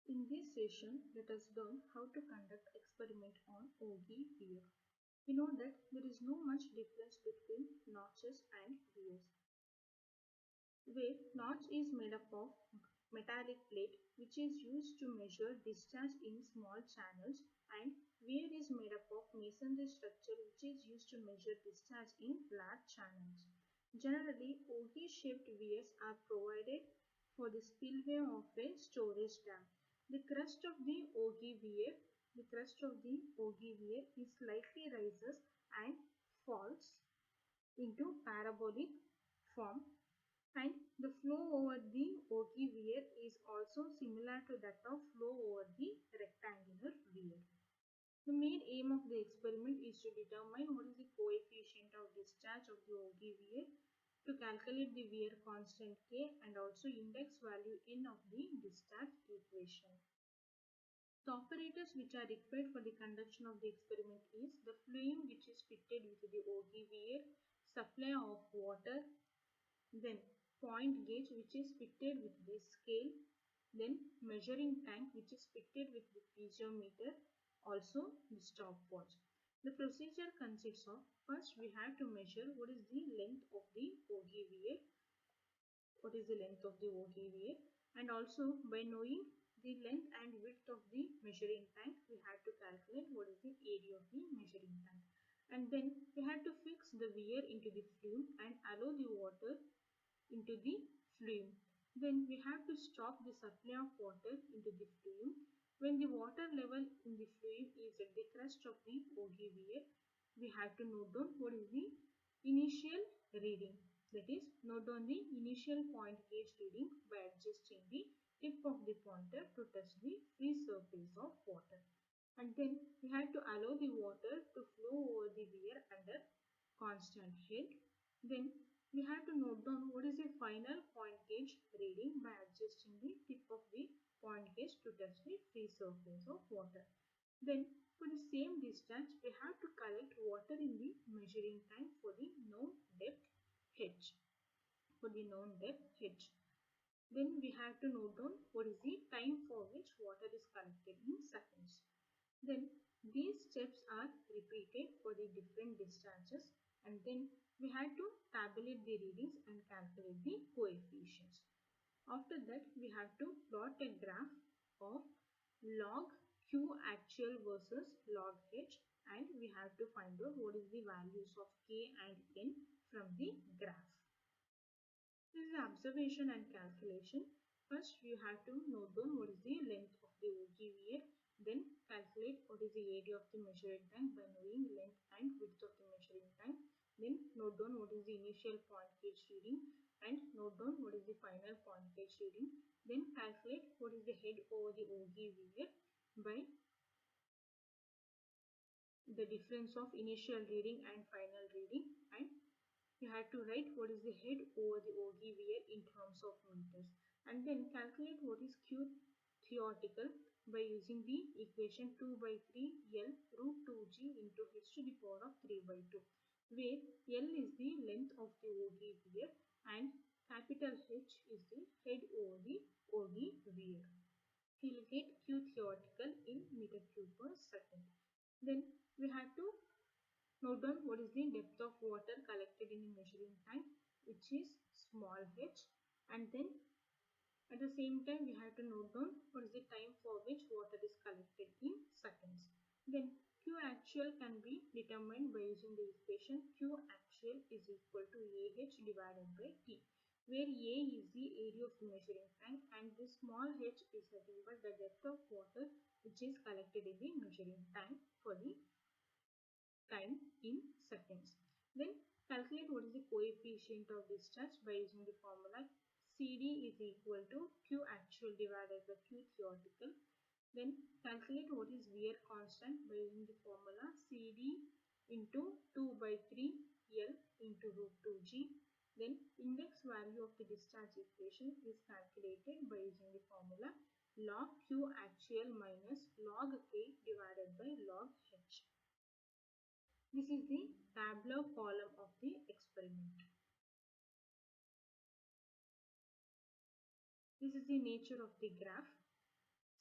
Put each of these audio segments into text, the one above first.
In this session, let us learn how to conduct experiment on Auger weir. We know that there is no much difference between notches and wears. Where notch is made up of metallic plate which is used to measure discharge in small channels, and weir is made up of masonry structure which is used to measure discharge in large channels. Generally, Auger shaped weirs are provided for the spillway of a storage dam. The crest of the Auger weir is slightly rises and falls into parabolic form, and the flow over the Auger weir is also similar to that of flow over the rectangular weir. The main aim of the experiment is to determine what is the coefficient of discharge of the Auger weir, to calculate the weir constant K, and also index value N of the discharge equation. The operators which are required for the conduction of the experiment is the flume which is fitted with the Auger weir, supply of water, then point gauge which is fitted with the scale, then measuring tank which is fitted with the piezometer, also the stopwatch. The procedure consists of, first we have to measure what is the length of the Auger weir, and also by knowing the length and width of the measuring tank we have to calculate what is the area of the measuring tank, and then we have to fix the weir into the flume and allow the water into the flume. Then we have to stop the supply of water into the flume. When the water level in the flume is at the crest of the Auger weir, we have to note down what is the initial reading. That is, note down the initial point gauge reading by adjusting the tip of the pointer to touch the free surface of water. And then we have to allow the water to flow over the weir under constant head. Then we have to note down what is the final point gauge reading by adjusting the tip of the point gauge to touch the free surface of water. Then for the same distance we have to collect water in the measuring tank for the known depth h. Then we have to note down what is the time for which water is collected in seconds. Then these steps are repeated for the different distances, and then we have to tabulate the readings and calculate the coefficients. After that we have to plot a graph of log Q actual versus log H, and we have to find out what is the values of K and N from the graph. This is the observation and calculation. First, you have to note down what is the length of the Auger weir. Then calculate what is the area of the measuring tank by knowing length and width of the measuring tank. Then note down what is the initial point gauge reading and note down what is the final point gauge reading. Then calculate what is the head over the Auger weir by the difference of initial reading and final reading, and you have to write what is the head over the Auger weir in terms of meters, and then calculate what is Q theoretical by using the equation 2 by 3 L root 2G into h to the power of 3 by 2, where L is the length of the Auger weir and capital H is the head over the Auger weir. We will get Q theoretical in meter cube per second. Then we have to note down what is the depth of water collected in the measuring tank, which is small h, and then at the same time we have to note down what is the time for which water is collected in seconds. Then Q actual can be determined by using the equation Q actual is equal to AH divided by T, where A is the area of the measuring tank and this small h is nothing but the depth of water which is collected in the measuring tank for the time in seconds. Then calculate what is the coefficient of discharge by using the formula CD is equal to Q actual divided by Q theoretical. Then calculate what is weir constant by using the formula CD into 2 by 3 L into root 2G. Then index value of the discharge equation is calculated by using the formula log Q actual minus log K divided by log H. This is the tabular column of the experiment. This is the nature of the graph.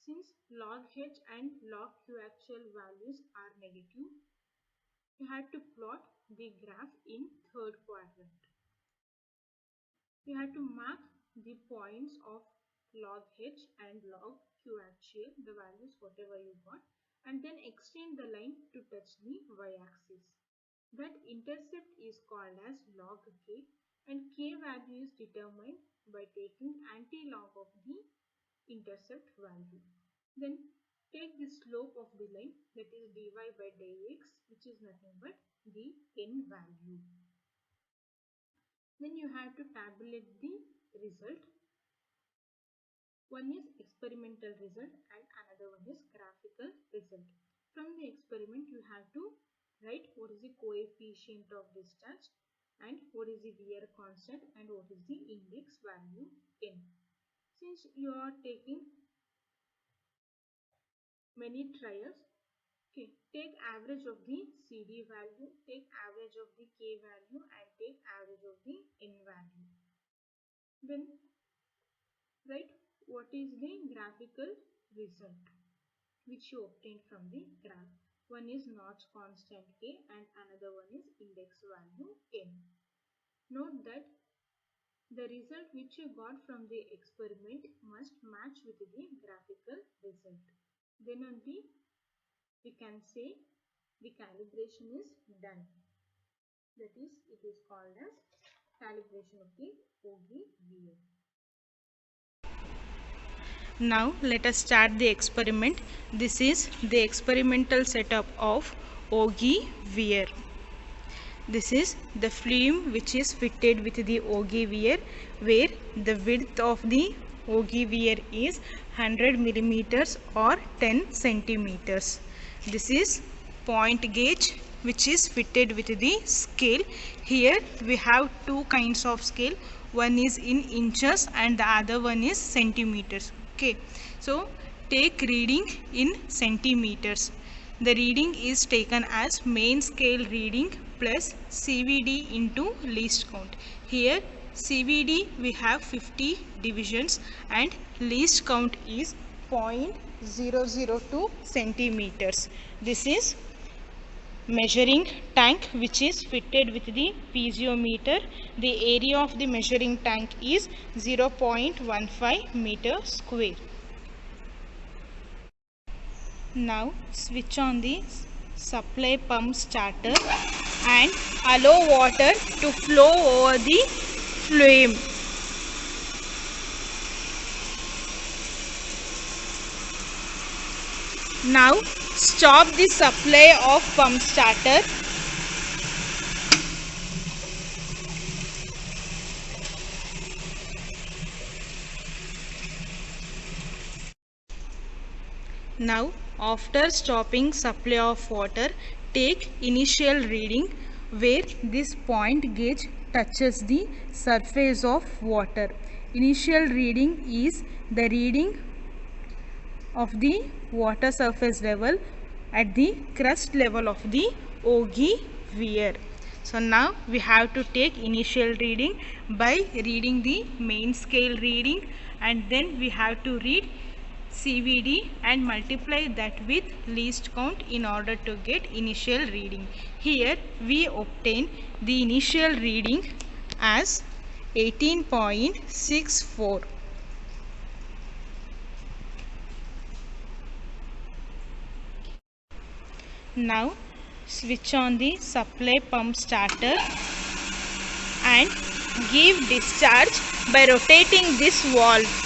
Since log H and log Q actual values are negative, you have to plot the graph in third quadrant. You have to mark the points of log H and log Q actual, the values whatever you got, and then extend the line to touch the y-axis. That intercept is called as log K, and K value is determined by taking anti-log of the intercept value. Then take the slope of the line, that is dy by dx, which is nothing but the n value. Then you have to tabulate the result. One is experimental result and another one is graphical result. From the experiment you have to write what is the coefficient of discharge and what is the wear constant and what is the index value n. Since you are taking many trials, okay, take average of the CD value, take average of the K value and take average of the N value. Then write what is the graphical result which you obtained from the graph. One is notch constant K and another one is index value N. Note that the result which you got from the experiment must match with the graphical result. Then only we can say the calibration is done. That is, it is called as calibration of the Ogee-Weir. Now let us start the experiment. This is the experimental setup of Ogee-Weir. This is the flume which is fitted with the Ogee-Weir, where the width of the Ogee-Weir is 100 millimeters or 10 centimeters. This is point gauge which is fitted with the scale. Here we have two kinds of scale. One is in inches and the other one is centimeters. Okay, so take reading in centimeters. The reading is taken as main scale reading plus CVD into least count. Here CVD we have 50 divisions and least count is 0.002 centimeters. This is measuring tank which is fitted with the piezometer. The area of the measuring tank is 0.15 meter square. Now switch on the supply pump starter and allow water to flow over the flame. Now stop the supply of pump starter. Now after stopping supply of water, take initial reading where this point gauge touches the surface of water. Initial reading is the reading of the water surface level at the crust level of the Ogee-Weir. So now we have to take initial reading by reading the main scale reading, and then we have to read CVD and multiply that with least count in order to get initial reading. Here we obtain the initial reading as 18.64. Now switch on the supply pump starter and give discharge by rotating this valve,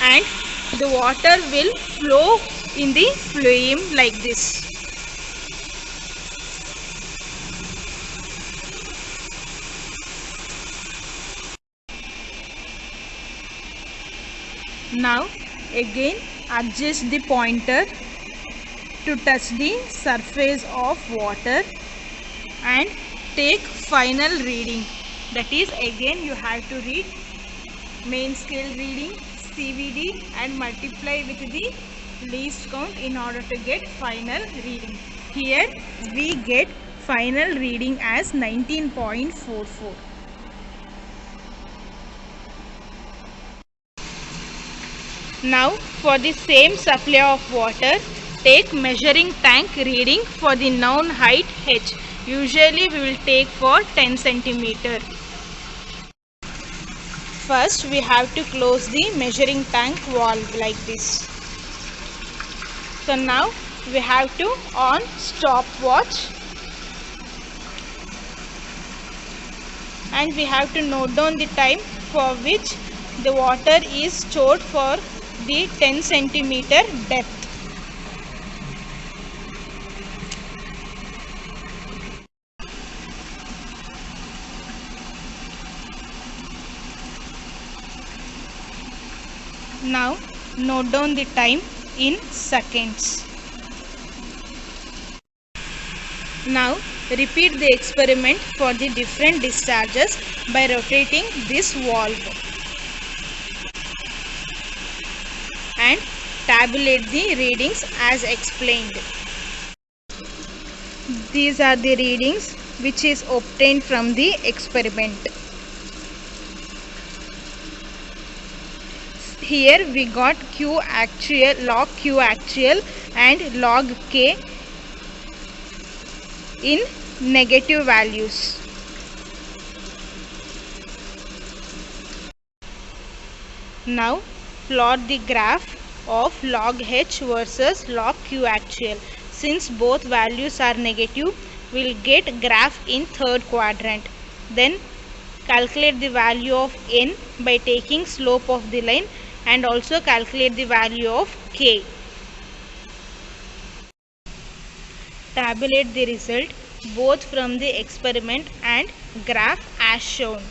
and the water will flow in the flame like this. Now again adjust the pointer to touch the surface of water and take final reading. That is, again you have to read main scale reading, CVD and multiply with the least count in order to get final reading. Here we get final reading as 19.44. Now for the same supply of water, take measuring tank reading for the known height h. Usually we will take for 10 centimeter. First we have to close the measuring tank valve like this. So now we have to on stopwatch and we have to note down the time for which the water is stored for the 10 centimeter depth. Now note down the time in seconds. Now repeat the experiment for the different discharges by rotating this valve and tabulate the readings as explained. These are the readings which is obtained from the experiment. Here we got Q actual, log Q actual and log K in negative values. Now plot the graph of log H versus log Q actual. Since both values are negative, we will get graph in third quadrant. Then calculate the value of n by taking slope of the line and also calculate the value of k. Tabulate the result both from the experiment and graph as shown.